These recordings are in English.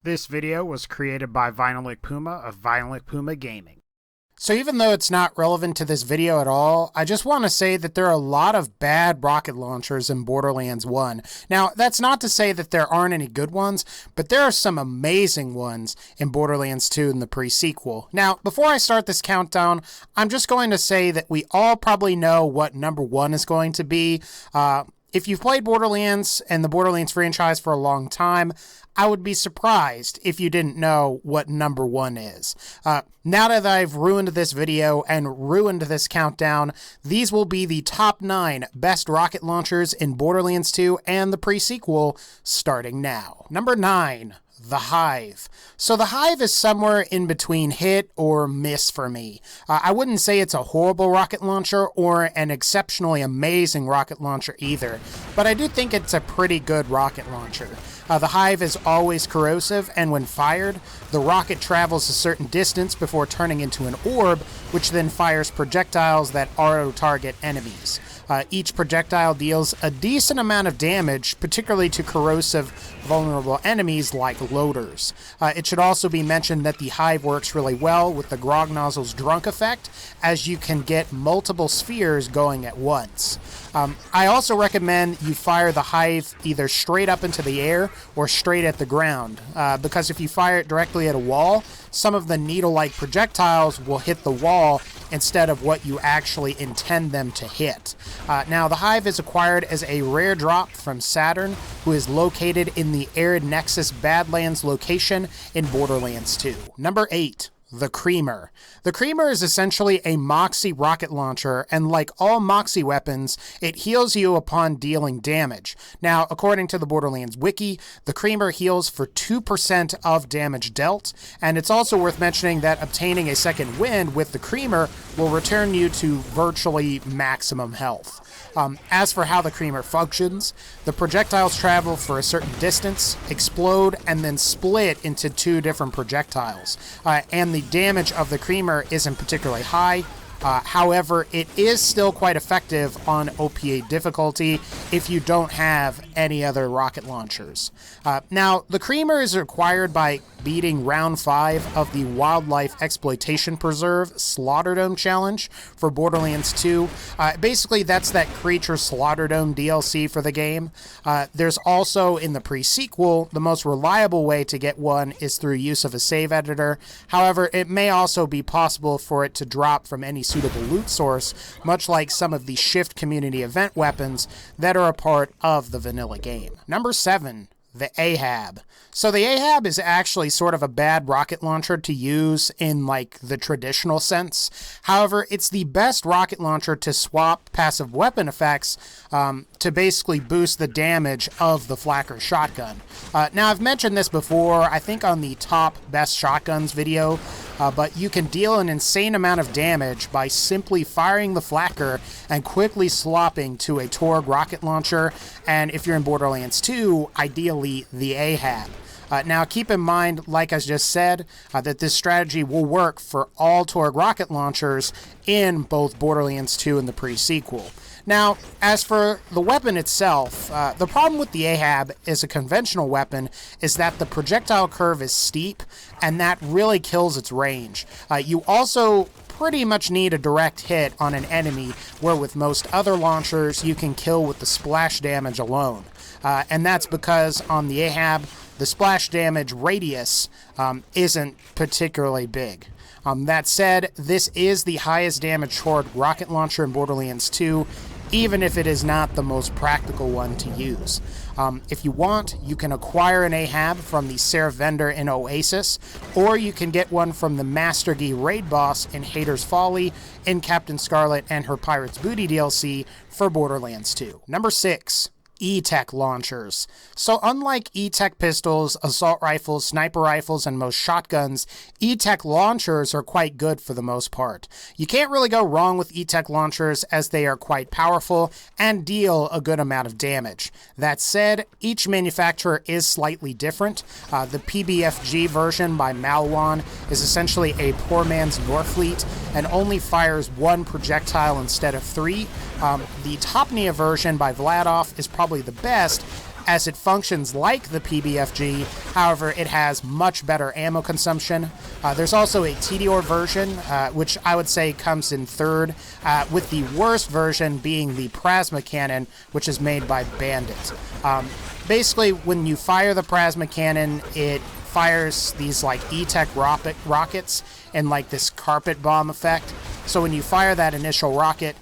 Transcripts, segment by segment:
This video was created by VinylicPuma of VinylicPumaGaming. So even though it's not relevant to this video at all, I just want to say that there are a lot of bad rocket launchers in Borderlands 1. Now, that's not to say that there aren't any good ones, but there are some amazing ones in Borderlands 2 in the pre-sequel. Now, before I start this countdown, I'm just going to say that we all probably know what number 1 is going to be. If you've played Borderlands and the Borderlands franchise for a long time, I would be surprised if you didn't know what number 1 is. Now that I've ruined this video and ruined this countdown, these will be the top 9 best rocket launchers in Borderlands 2 and the pre-sequel, starting now. Number 9. The Hive. So the Hive is somewhere in between hit or miss for me. I wouldn't say it's a horrible rocket launcher or an exceptionally amazing rocket launcher either, but I do think it's a pretty good rocket launcher. The Hive is always corrosive, and when fired, the rocket travels a certain distance before turning into an orb, which then fires projectiles that auto-target enemies. Each projectile deals a decent amount of damage, particularly to corrosive, vulnerable enemies like loaders. It should also be mentioned that the Hive works really well with the Grog Nozzle's drunk effect, as you can get multiple spheres going at once. I also recommend you fire the Hive either straight up into the air or straight at the ground, because if you fire it directly at a wall, some of the needle-like projectiles will hit the wall instead of what you actually intend them to hit. Now, the Hive is acquired as a rare drop from Saturn, who is located in the Arid Nexus Badlands location in Borderlands 2. Number 8. The Creamer. The Creamer is essentially a Moxie rocket launcher, and like all Moxie weapons, it heals you upon dealing damage. Now, according to the Borderlands wiki, the Creamer heals for 2% of damage dealt, and it's also worth mentioning that obtaining a second wind with the Creamer will return you to virtually maximum health. As for how the Creamer functions, the projectiles travel for a certain distance, explode, and then split into 2 different projectiles. And the damage of the Creamer isn't particularly high. However, it is still quite effective on OPA difficulty if you don't have any other rocket launchers. Now, the Creamer is required by beating round 5 of the Wildlife Exploitation Preserve Slaughterdome Challenge for Borderlands 2. Basically, that's that Creature Slaughterdome DLC for the game. There's also, in the pre-sequel, the most reliable way to get one is through use of a save editor. However, it may also be possible for it to drop from any suitable loot source, much like some of the Shift community event weapons that are a part of the vanilla game. Number 7. The Ahab. So the Ahab is actually sort of a bad rocket launcher to use in like the traditional sense. However, it's the best rocket launcher to swap passive weapon effects to basically boost the damage of the Flacker shotgun. Now, I've mentioned this before, I think on the top best shotguns video, but you can deal an insane amount of damage by simply firing the Flacker and quickly swapping to a Torg rocket launcher, and if you're in Borderlands 2, ideally the Ahab. Now, keep in mind, like I just said, that this strategy will work for all Torg rocket launchers in both Borderlands 2 and the pre-sequel. Now, as for the weapon itself, the problem with the Ahab as a conventional weapon is that the projectile curve is steep, and that really kills its range. You also pretty much need a direct hit on an enemy, where with most other launchers, you can kill with the splash damage alone. And that's because on the Ahab, the splash damage radius isn't particularly big. That said, this is the highest damage Torg rocket launcher in Borderlands 2, even if it is not the most practical one to use. If you want, you can acquire an Ahab from the Seraph vendor in Oasis, or you can get one from the Master Gi raid boss in Hater's Folly in Captain Scarlet and her Pirate's Booty DLC for Borderlands 2. Number 6. ETech launchers. So unlike ETech pistols, assault rifles, sniper rifles, and most shotguns, ETech launchers are quite good for the most part. You can't really go wrong with ETech launchers as they are quite powerful and deal a good amount of damage. That said, each manufacturer is slightly different. The PBFG version by Malwan is essentially a poor man's Norfleet and only fires 1 projectile instead of 3. The Topnia version by Vladov is probably the best, as it functions like the PBFG. However, it has much better ammo consumption. There's also a TDOR version, which I would say comes in third, with the worst version being the plasma cannon, which is made by Bandit. Basically, when you fire the plasma cannon, it fires these like ETech rockets and like this carpet bomb effect. So when you fire that initial rocket,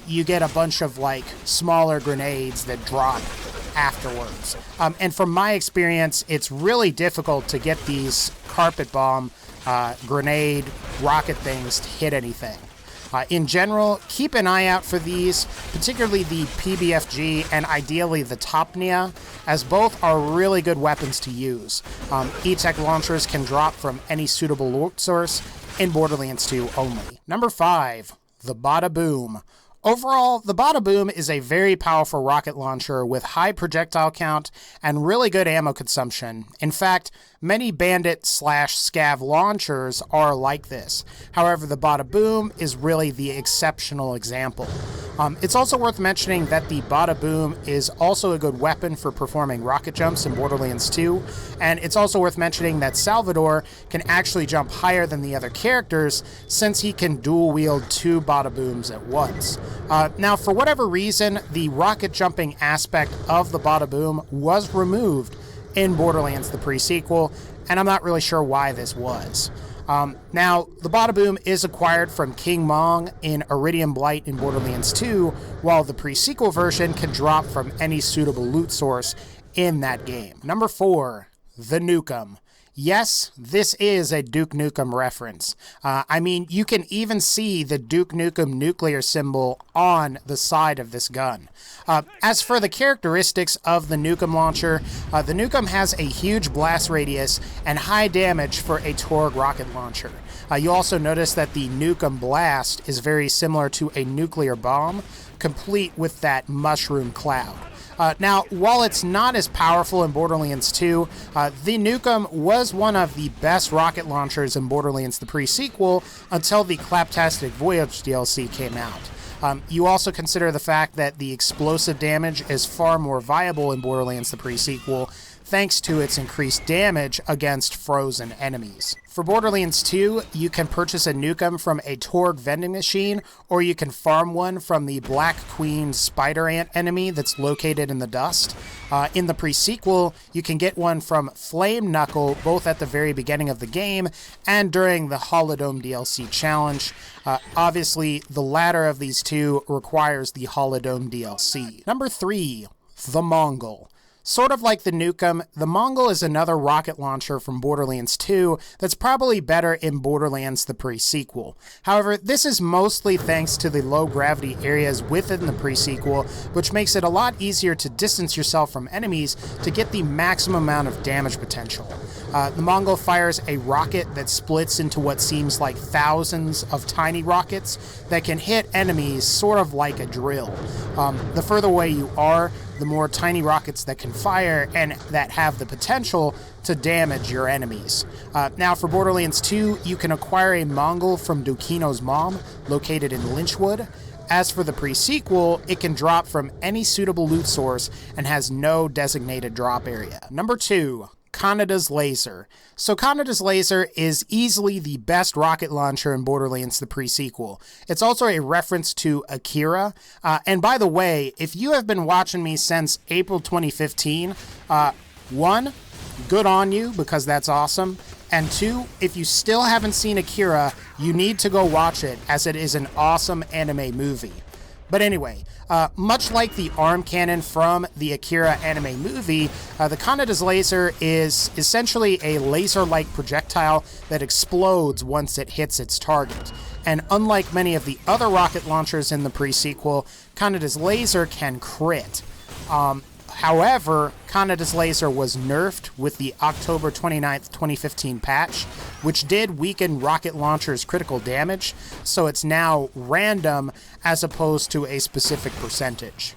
you get a bunch of like smaller grenades that drop afterwards. And from my experience, it's really difficult to get these carpet bomb grenade rocket things to hit anything. In general, keep an eye out for these, particularly the PBFG and ideally the Topnia, as both are really good weapons to use. ETech launchers can drop from any suitable loot source in Borderlands 2 only. Number 5, the Badaboom. Overall, the Badaboom is a very powerful rocket launcher with high projectile count and really good ammo consumption. In fact, many Bandit/Scav launchers are like this. However, the Badaboom is really the exceptional example. It's also worth mentioning that the Badaboom is also a good weapon for performing rocket jumps in Borderlands 2, and it's also worth mentioning that Salvador can actually jump higher than the other characters since he can dual wield 2 Badabooms at once. Now, for whatever reason, the rocket jumping aspect of the Badaboom was removed in Borderlands the pre-sequel, and I'm not really sure why this was. Now, the Badaboom is acquired from King Mong in Iridium Blight in Borderlands 2, while the pre-sequel version can drop from any suitable loot source in that game. Number 4, the Nukem. Yes, this is a Duke Nukem reference. I mean, you can even see the Duke Nukem nuclear symbol on the side of this gun. As for the characteristics of the Nukem launcher, the Nukem has a huge blast radius and high damage for a Torg rocket launcher. You also notice that the Nukem blast is very similar to a nuclear bomb, complete with that mushroom cloud. Now, while it's not as powerful in Borderlands 2, the Nukem was one of the best rocket launchers in Borderlands the pre-sequel until the Claptastic Voyage DLC came out. You also consider the fact that the explosive damage is far more viable in Borderlands the pre-sequel, thanks to its increased damage against frozen enemies. For Borderlands 2, you can purchase a Nukem from a Torg vending machine, or you can farm one from the Black Queen spider ant enemy that's located in the dust. In the pre-sequel, you can get one from Flame Knuckle, both at the very beginning of the game and during the Holodome DLC challenge. Obviously, the latter of these two requires the Holodome DLC. Number 3, the Mongol. Sort of like the Nukem, the Mongol is another rocket launcher from Borderlands 2 that's probably better in Borderlands the pre-sequel. However, this is mostly thanks to the low gravity areas within the pre-sequel, which makes it a lot easier to distance yourself from enemies to get the maximum amount of damage potential. The Mongol fires a rocket that splits into what seems like thousands of tiny rockets that can hit enemies sort of like a drill. The further away you are, the more tiny rockets that can fire and that have the potential to damage your enemies. Now for Borderlands 2, you can acquire a Mongol from Dukino's mom, located in Lynchwood. As for the pre-sequel, it can drop from any suitable loot source and has no designated drop area. Number 2, Kanada's Laser. So Kanada's Laser is easily the best rocket launcher in Borderlands the pre-sequel. It's also a reference to Akira. And by the way, if you have been watching me since April 2015, 1, good on you, because that's awesome. And 2, if you still haven't seen Akira, you need to go watch it, as it is an awesome anime movie. But anyway, much like the arm cannon from the Akira anime movie, the Kanada's Laser is essentially a laser-like projectile that explodes once it hits its target. And unlike many of the other rocket launchers in the pre-sequel, Kanada's Laser can crit. However, Kanada's Laser was nerfed with the October 29th, 2015 patch, which did weaken rocket launcher's critical damage, so it's now random as opposed to a specific percentage.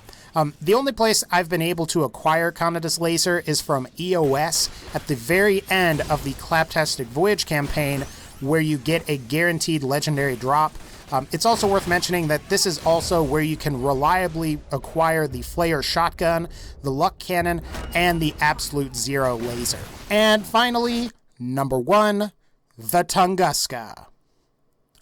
The only place I've been able to acquire Kanada's Laser is from EOS at the very end of the Claptastic Voyage campaign, where you get a guaranteed legendary drop. It's also worth mentioning that this is also where you can reliably acquire the Flare shotgun, the Luck cannon, and the Absolute Zero laser. And finally, number 1, the Tunguska.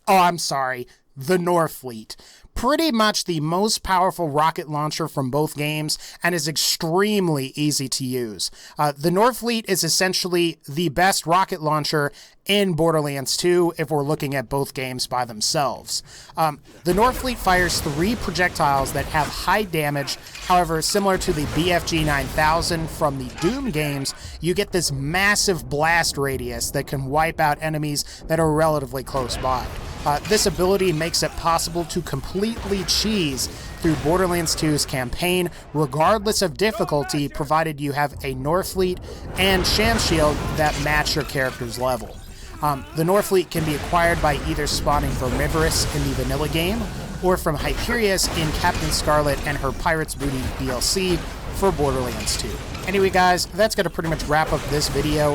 Oh, I'm sorry, the Norfleet. Pretty much the most powerful rocket launcher from both games and is extremely easy to use. The Norfleet is essentially the best rocket launcher in Borderlands 2 if we're looking at both games by themselves. The Norfleet fires 3 projectiles that have high damage. However, similar to the BFG 9000 from the Doom games, you get this massive blast radius that can wipe out enemies that are relatively close by. This ability makes it possible to completely cheese through Borderlands 2's campaign, regardless of difficulty, provided you have a Norfleet and Sham Shield that match your character's level. The Norfleet can be acquired by either spawning Vermivorous in the vanilla game, or from Hyperius in Captain Scarlet and her Pirates Booty DLC for Borderlands 2. Anyway guys, that's going to pretty much wrap up this video.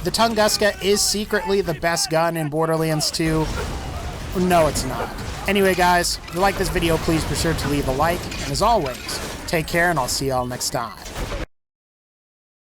The Tunguska is secretly the best gun in Borderlands 2. No, it's not. Anyway, guys, if you like this video, please be sure to leave a like. And as always, take care, and I'll see y'all next time.